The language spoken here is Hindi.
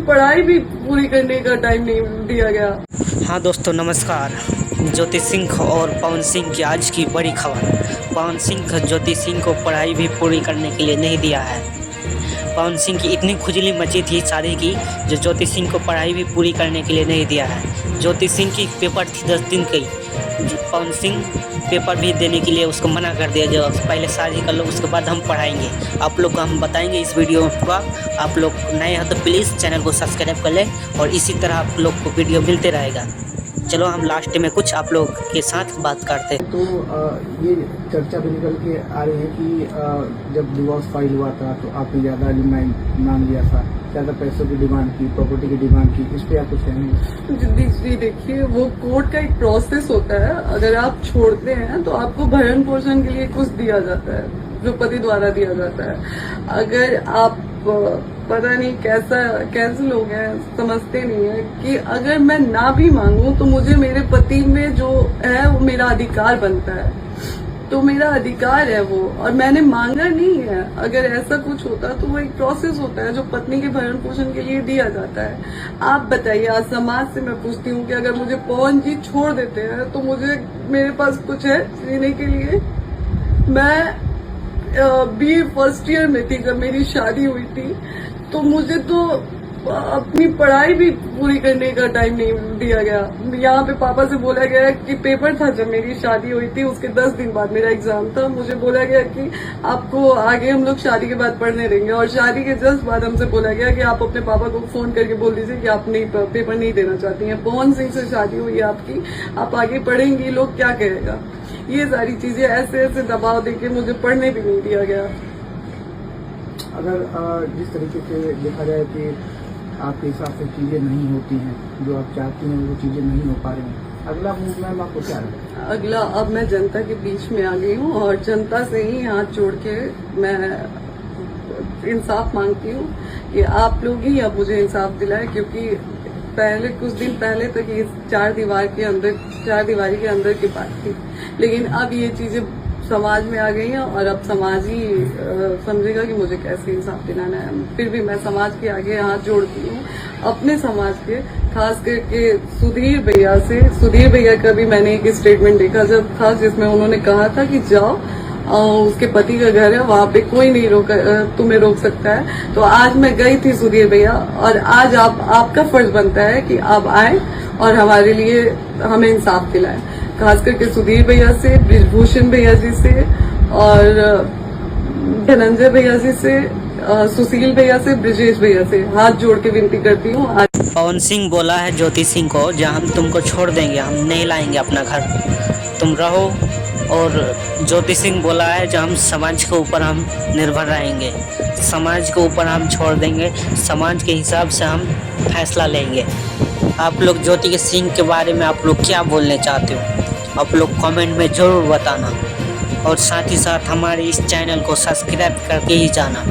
पढ़ाई भी पूरी करने का टाइम नहीं दिया गया। हाँ दोस्तों नमस्कार। ज्योति सिंह और पवन सिंह की आज की बड़ी खबर। पवन सिंह ज्योति सिंह को पढ़ाई भी पूरी करने के लिए नहीं दिया है। पवन सिंह की इतनी खुजली मची थी शादी की, जो ज्योति सिंह को पढ़ाई भी पूरी करने के लिए नहीं दिया है। ज्योति सिंह की पेपर थी 10 दिन की, पवन सिंह पेपर भी देने के लिए उसको मना कर दिया, जो पहले शादी कर लो उसके बाद हम पढ़ाएंगे। आप लोग को हम बताएंगे इस वीडियो का। आप लोग नए हैं तो प्लीज़ चैनल को सब्सक्राइब कर लें और इसी तरह आप लोग को वीडियो मिलते रहेगा। चलो हम लास्ट में कुछ आप लोग के साथ बात करते हैं। तो ये चर्चा भी निकल के आ रही है कि जब डिवोर्स फाइल हुआ था तो आपने ज़्यादा रिमाइंड मांग लिया था, ज़्यादा पैसों की डिमांड की, प्रॉपर्टी की डिमांड की। इस पर आप कुछ कहेंगे? जी देखिए, वो कोर्ट का एक प्रोसेस होता है। अगर आप छोड़ते हैं तो आपको भरण पोषण के लिए कुछ दिया जाता है, जो पति द्वारा दिया जाता है। अगर आप पता नहीं कैसे लोग हैं, समझते नहीं है कि अगर मैं ना भी मांगूं तो मुझे मेरे पति में जो है वो मेरा अधिकार बनता है, तो मेरा अधिकार है वो, और मैंने मांगा नहीं है। अगर ऐसा कुछ होता तो वो एक प्रोसेस होता है जो पत्नी के भरण पोषण के लिए दिया जाता है। आप बताइए, आज समाज से मैं पूछती हूँ कि अगर मुझे पवन जी छोड़ देते हैं तो मुझे मेरे पास कुछ है जीने के लिए? मैं BA फर्स्ट ईयर में थी जब मेरी शादी हुई थी, तो मुझे तो अपनी पढ़ाई भी पूरी करने का टाइम नहीं दिया गया। यहाँ पे पापा से बोला गया कि पेपर था जब मेरी शादी हुई थी, उसके 10 दिन बाद मेरा एग्जाम था। मुझे बोला गया कि आपको आगे हम लोग शादी के बाद पढ़ने देंगे, और शादी के जस्ट बाद हमसे बोला गया कि आप अपने पापा को फोन करके बोल दीजिए कि आप नहीं पेपर नहीं देना चाहती हैं। पवन सिंह से शादी हुई है आपकी, आप आगे पढ़ेंगी, लोग क्या कहेगा? ये सारी चीजें ऐसे दबाव देके मुझे पढ़ने भी नहीं दिया गया। अगर जिस तरीके से देखा जाए कि आपके हिसाब से चीज़ें नहीं होती हैं, जो आप चाहती हैं वो चीज़ें नहीं हो पा रही हैं, अगला मूव मैम आपको क्या है? अगला, अब मैं जनता के बीच में आ गई हूँ और जनता से ही हाथ जोड़ के मैं इंसाफ मांगती हूँ कि आप लोग ही अब मुझे इंसाफ दिलाए, क्योंकि पहले कुछ दिन पहले तक ये चार दीवारी के अंदर की बात थी, लेकिन अब ये चीजें समाज में आ गई हैं और अब समाज ही समझेगा कि मुझे कैसे इंसाफ दिलाना है। फिर भी मैं समाज के आगे हाथ जोड़ती हूँ, अपने समाज के, खास करके सुधीर भैया का भी मैंने एक स्टेटमेंट देखा जब था, जिसमें उन्होंने कहा था कि जाओ, उसके पति का घर है, वहाँ पे कोई नहीं तुम्हें रोक सकता है। तो आज मैं गई थी सुधीर भैया, और आज आपका फर्ज बनता है कि आप आए और हमारे लिए हमें इंसाफ दिलाएं। खास करके सुधीर भैया से, ब्रिजभूषण भैया जी से, और धनंजय भैया जी से, सुशील भैया से, ब्रिजेश भैया से हाथ जोड़ के विनती करती हूँ। पवन सिंह बोला है ज्योति सिंह को, जहाँ हम तुमको छोड़ देंगे, हम नहीं लाएंगे अपना घर, तुम रहो। और ज्योति सिंह बोला है जब हम समाज के ऊपर हम निर्भर रहेंगे, समाज के ऊपर हम छोड़ देंगे, समाज के हिसाब से हम फैसला लेंगे। आप लोग ज्योति सिंह के बारे में आप लोग क्या बोलने चाहते हो, आप लोग कमेंट में ज़रूर बताना, और साथ ही साथ हमारे इस चैनल को सब्सक्राइब करके ही जाना।